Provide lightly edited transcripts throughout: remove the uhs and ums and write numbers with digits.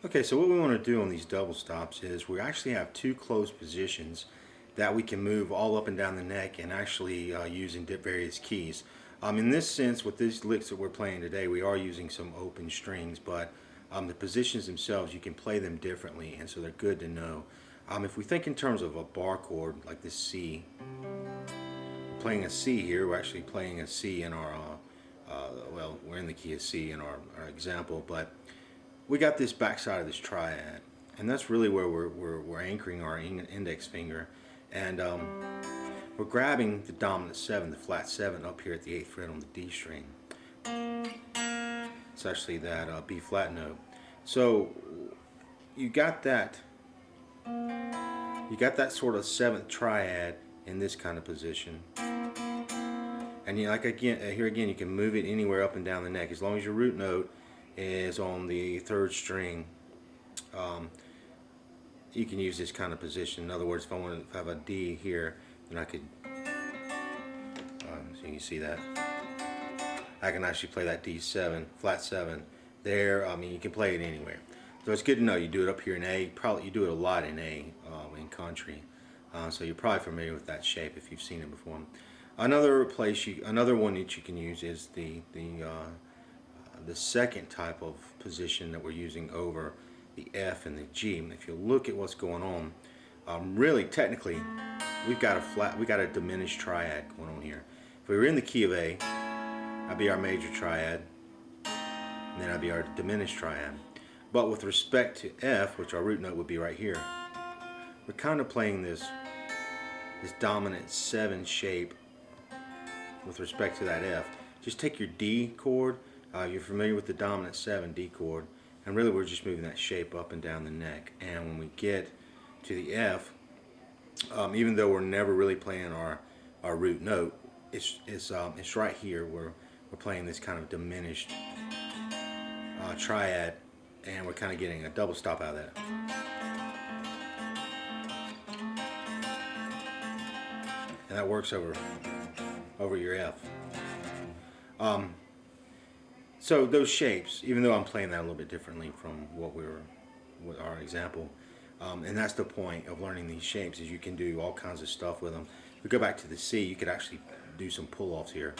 Okay, so what we want to do on these double stops is we actually have two closed positions that we can move all up and down the neck and actually using various keys. In this sense, with these licks that we're playing today, we are using some open strings, but the positions themselves, you can play them differently, and so they're good to know. If we think in terms of a bar chord, like this C, playing a C here, we're actually playing a C in our, well, we're in the key of C in our example, but we got this backside of this triad, and that's really where we're anchoring our index finger, and we're grabbing the dominant 7, the flat 7 up here at the 8th fret on the D string. It's actually that B flat note. So you got that sort of 7th triad in this kind of position, and like again, here again, you can move it anywhere up and down the neck as long as your root note is on the 3rd string. You can use this kind of position. In other words, if I want to have a D here, then I could, so you can see that I can actually play that D7, flat 7 there. I mean, you can play it anywhere. So it's good to know you do it up here in A. Probably you do it a lot in A in country. So you're probably familiar with that shape if you've seen it before. Another one that you can use is the second type of position that we're using over the F and the G. If you look at what's going on, really technically we got a diminished triad going on here. If we were in the key of A, that'd be our major triad, and then that'd be our diminished triad. But with respect to F, which our root note would be right here, we're kind of playing this dominant 7 shape with respect to that F. Just take your D chord. You're familiar with the dominant 7 D chord, and really we're just moving that shape up and down the neck. And when we get to the F, even though we're never really playing our root note, it's right here where we're playing this kind of diminished triad, and we're kind of getting a double stop out of that. And that works over your F. So those shapes, even though I'm playing that a little bit differently from with our example, and that's the point of learning these shapes, is you can do all kinds of stuff with them. If we go back to the C, you could actually do some pull-offs here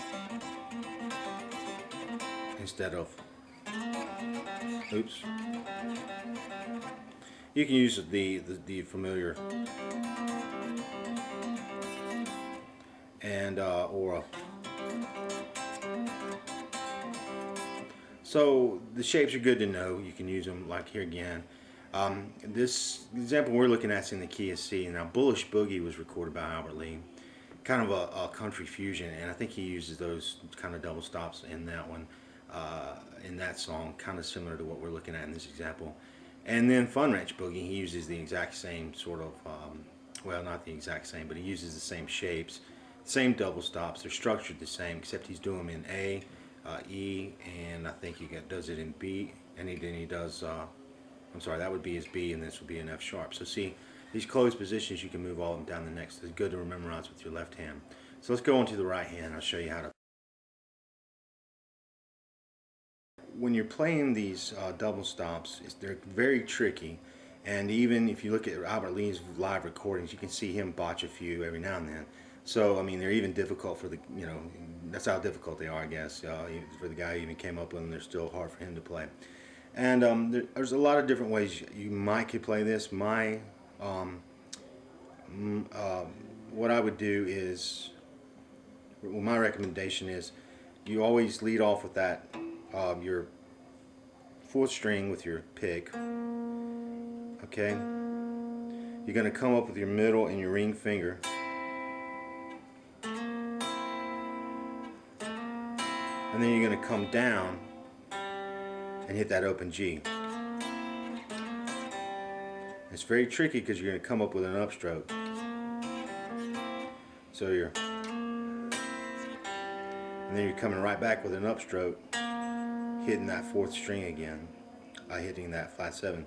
instead of, oops. You can use the familiar and or a. So the shapes are good to know. You can use them like here again. This example we're looking at is in the key of C. Now, Bullish Boogie was recorded by Albert Lee, kind of a country fusion, and I think he uses those kind of double stops in that one, in that song, kind of similar to what we're looking at in this example. And then Fun Ranch Boogie, he uses the exact same sort of, well, not the exact same, but he uses the same shapes, same double stops. They're structured the same, except he's doing them in A, E, and I think he does it in B, and then he does, I'm sorry, that would be his B, and this would be an F sharp. So see, these closed positions, you can move all of them down the neck. So it's good to memorize with your left hand. So let's go on to the right hand. I'll show you how to. When you're playing these double stops, they're very tricky, and even if you look at Albert Lee's live recordings, you can see him botch a few every now and then. So I mean, they're even difficult for the, that's how difficult they are, I guess. For the guy who even came up with them, they're still hard for him to play. And there's a lot of different ways you could play this. What I would do is, well, my recommendation is, you always lead off with that your 4th string with your pick. Okay, you're going to come up with your middle and your ring finger, and then you're going to come down and hit that open G. It's very tricky because you're going to come up with an upstroke. So and then you're coming right back with an upstroke, hitting that 4th string again, hitting that flat 7.